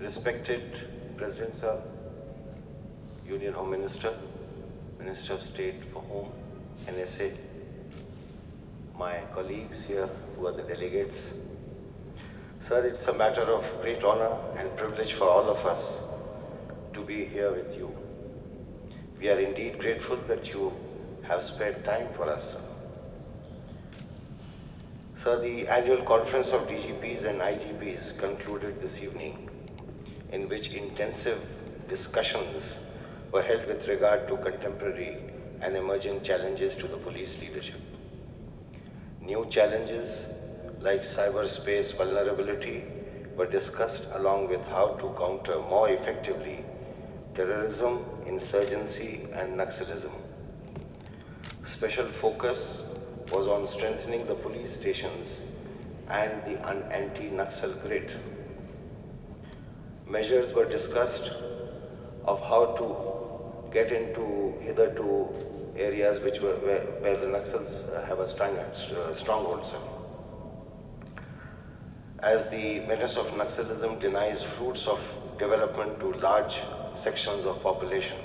Respected President Sir, Union Home Minister, Minister of State for Home, NSA, my colleagues here who are the delegates. Sir, it's a matter of great honor and privilege for all of us to be here with you. We are indeed grateful that you have spared time for us, sir. Sir, the annual conference of DGPs and IGPs concluded this evening, in which intensive discussions were held with regard to contemporary and emerging challenges to the police leadership. New challenges like cyberspace vulnerability were discussed, along with how to counter more effectively terrorism, insurgency, and Naxalism. Special focus was on strengthening the police stations and the anti-Naxal grid. Measures were discussed of how to get into hitherto areas which were where the Naxals have a stronghold. As the menace of Naxalism denies fruits of development to large sections of population,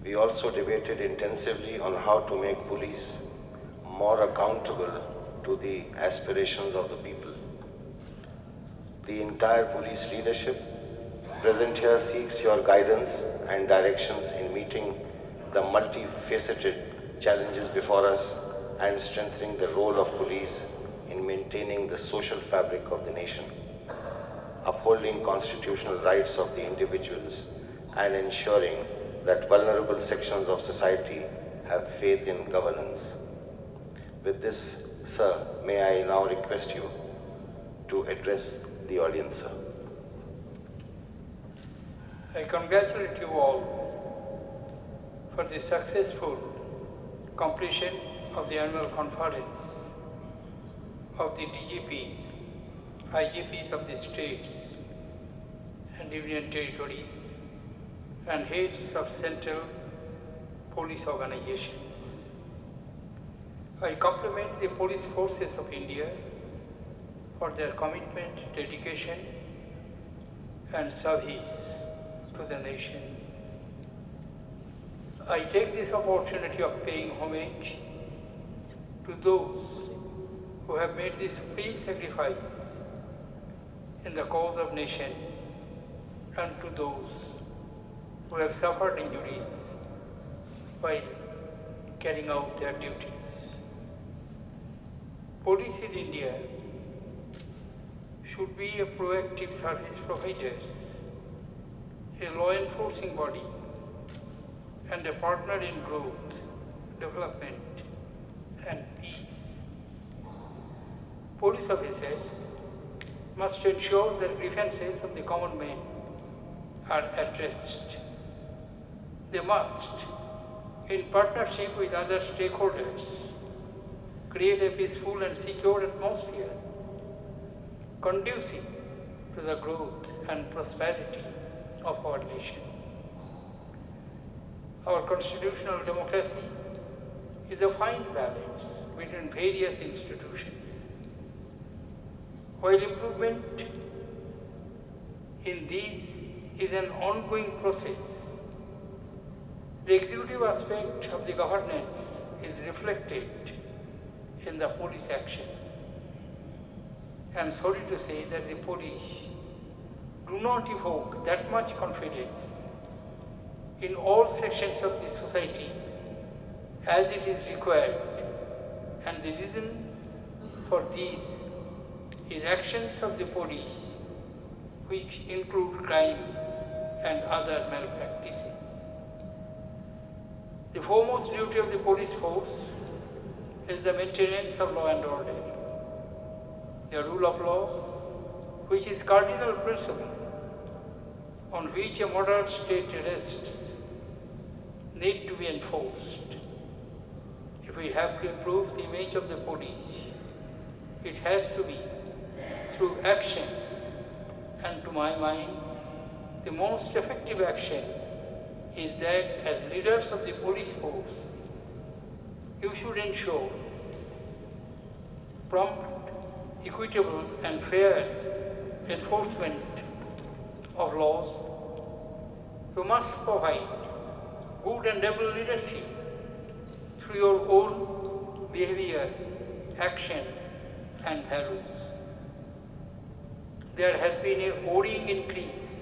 we also debated intensively on how to make police more accountable to the aspirations of the people. The entire police leadership present here seeks your guidance and directions in meeting the multifaceted challenges before us and strengthening the role of police in maintaining the social fabric of the nation, upholding constitutional rights of the individuals, and ensuring that vulnerable sections of society have faith in governance. With this, sir, may I now request you to address the audience, sir. I congratulate you all for the successful completion of the annual conference of the DGPs, IGPs of the states and union territories, and heads of central police organizations. I compliment the police forces of India for their commitment, dedication, and service to the nation. I take this opportunity of paying homage to those who have made the supreme sacrifice in the cause of nation, and to those who have suffered injuries while carrying out their duties. Police in India should be a proactive service provider, a law enforcing body, and a partner in growth, development, and peace. Police officers must ensure that grievances of the common man are addressed. They must, in partnership with other stakeholders, create a peaceful and secure atmosphere conducive to the growth and prosperity of our nation. Our constitutional democracy is a fine balance between various institutions. While improvement in these is an ongoing process, the executive aspect of the governance is reflected in the police action. I am sorry to say that the police do not evoke that much confidence in all sections of the society as it is required, and the reason for this is actions of the police which include crime and other malpractices. The foremost duty of the police force is the maintenance of law and order. The rule of law, which is cardinal principle on which a modern state rests, need to be enforced. If we have to improve the image of the police, it has to be through actions, and to my mind, the most effective action is that as leaders of the police force, you should ensure prompt, equitable, and fair enforcement of laws, you must provide good and able leadership through your own behavior, action, and values. There has been a worrying increase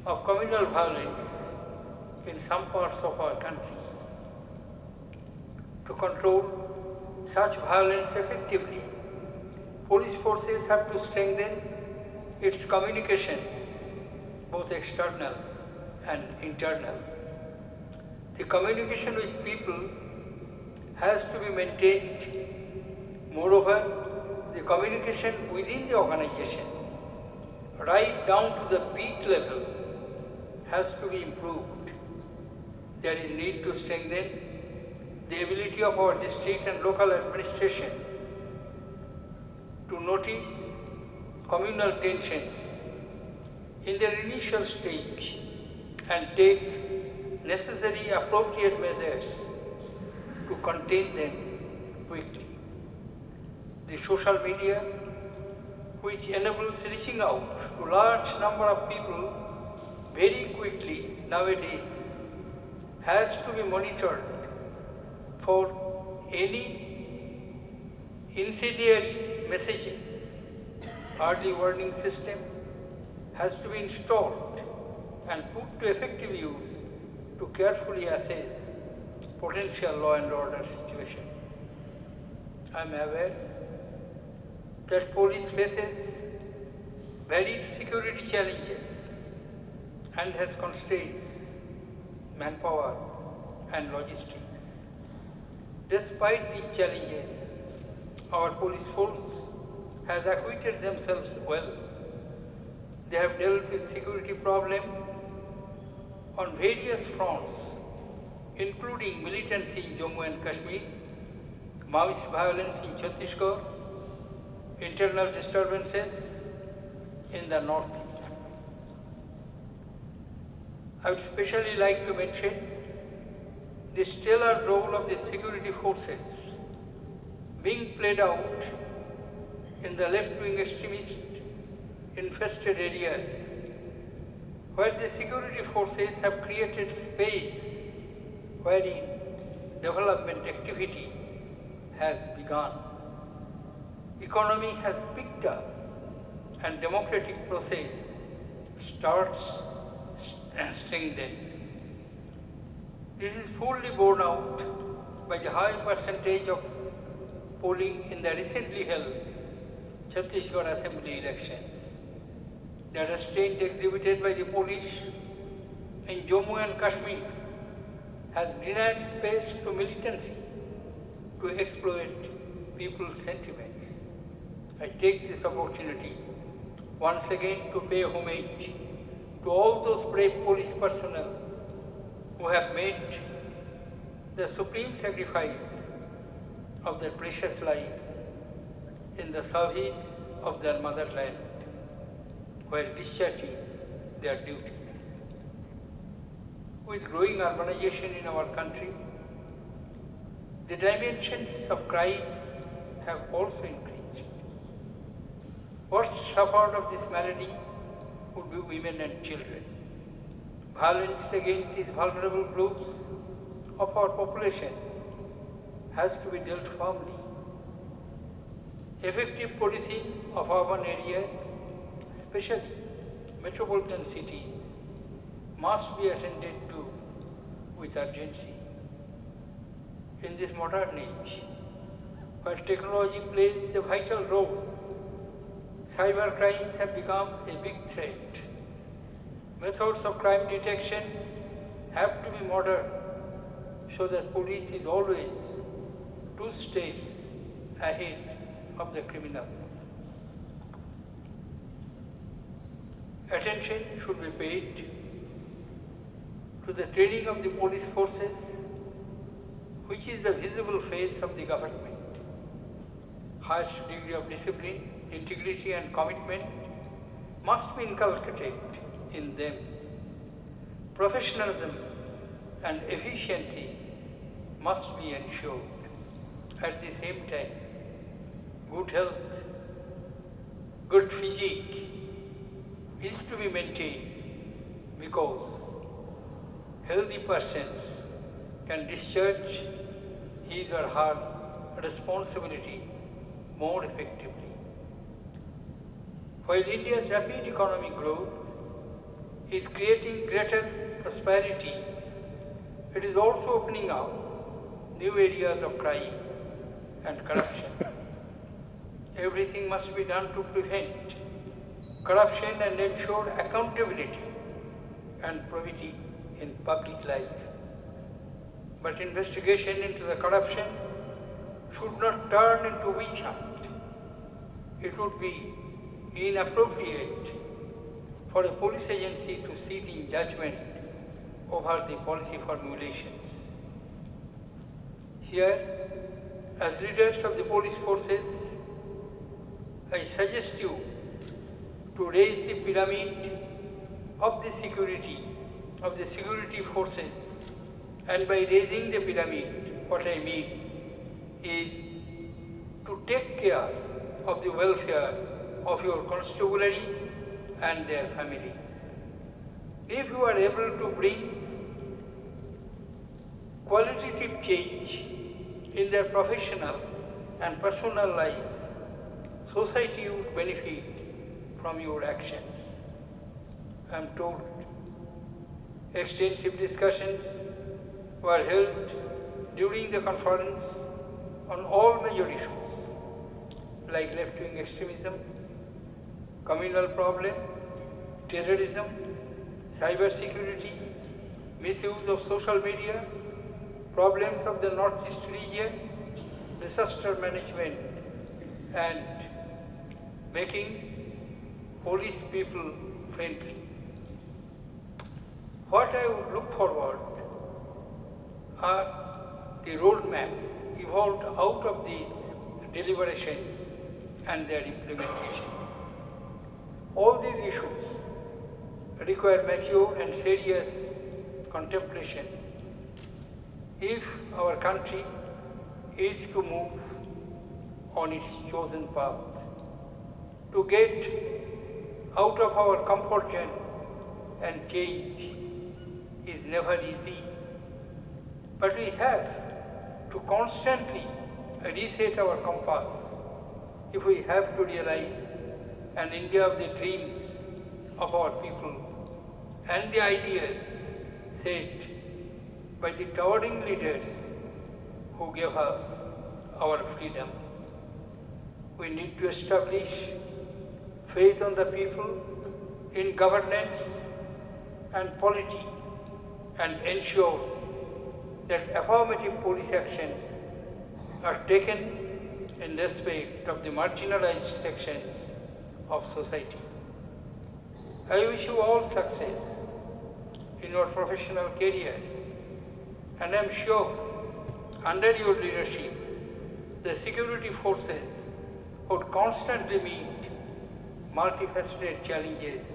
of communal violence in some parts of our country. To control such violence effectively, police forces have to strengthen its communication, both external and internal. The communication with people has to be maintained. Moreover, the communication within the organization, right down to the beat level, has to be improved. There is need to strengthen the ability of our district and local administration to notice communal tensions in their initial stage and take necessary appropriate measures to contain them quickly. The social media, which enables reaching out to large number of people very quickly nowadays, has to be monitored for any incendiary messages. Early warning system has to be installed and put to effective use to carefully assess potential law and order situation. I am aware that police faces varied security challenges and has constraints, manpower and logistics. Despite these challenges, our police force has acquitted themselves well. They have dealt with security problems on various fronts, including militancy in Jammu and Kashmir, Maoist violence in Chhattisgarh, internal disturbances in the northeast. I would especially like to mention the stellar role of the security forces being played out in the left-wing extremist infested areas, where the security forces have created space wherein development activity has begun. Economy has picked up and democratic process starts strengthening. This is fully borne out by the high percentage of polling in the recently held Chhattisgarh Assembly elections. The restraint exhibited by the police in Jammu and Kashmir has denied space to militancy to exploit people's sentiments. I take this opportunity once again to pay homage to all those brave police personnel who have made the supreme sacrifice of their precious lives in the service of their motherland while discharging their duties. With growing urbanization in our country, the dimensions of crime have also increased. Worst suffered of this malady would be women and children. Violence against these vulnerable groups of our population has to be dealt firmly. Effective policing of urban areas, especially metropolitan cities, must be attended to with urgency. In this modern age, where technology plays a vital role, cyber crimes have become a big threat. Methods of crime detection have to be modern so that police is always 2 steps ahead of the criminals. Attention should be paid to the training of the police forces, which is the visible face of the government. Highest degree of discipline, integrity and commitment must be inculcated in them. Professionalism and efficiency must be ensured. At the same time, good health, good physique is to be maintained because healthy persons can discharge his or her responsibilities more effectively. While India's rapid economic growth is creating greater prosperity, it is also opening up new areas of crime and corruption. Everything must be done to prevent corruption and ensure accountability and probity in public life. But investigation into the corruption should not turn into witch hunt. It would be inappropriate for a police agency to sit in judgment over the policy formulations. Here, as leaders of the police forces, I suggest you to raise the pyramid of the security forces, and by raising the pyramid, what I mean is to take care of the welfare of your constabulary and their families. If you are able to bring qualitative change in their professional and personal lives, society would benefit from your actions. I am told extensive discussions were held during the conference on all major issues like left-wing extremism, communal problem, terrorism, cyber security, misuse of social media, problems of the Northeast region, disaster management, and making police people friendly. What I would look forward are the roadmaps evolved out of these deliberations and their implementation. All these issues require mature and serious contemplation if our country is to move on its chosen path. To get out of our comfort zone and change is never easy, but we have to constantly reset our compass if we have to realize an India of the dreams of our people and the ideas set by the towering leaders who gave us our freedom. We need to establish faith on the people in governance and polity and ensure that affirmative police actions are taken in respect of the marginalized sections of society. I wish you all success in your professional careers, and I am sure under your leadership, the security forces would constantly meet multifaceted challenges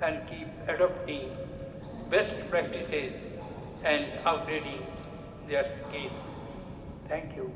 and keep adopting best practices and upgrading their skills. Thank you.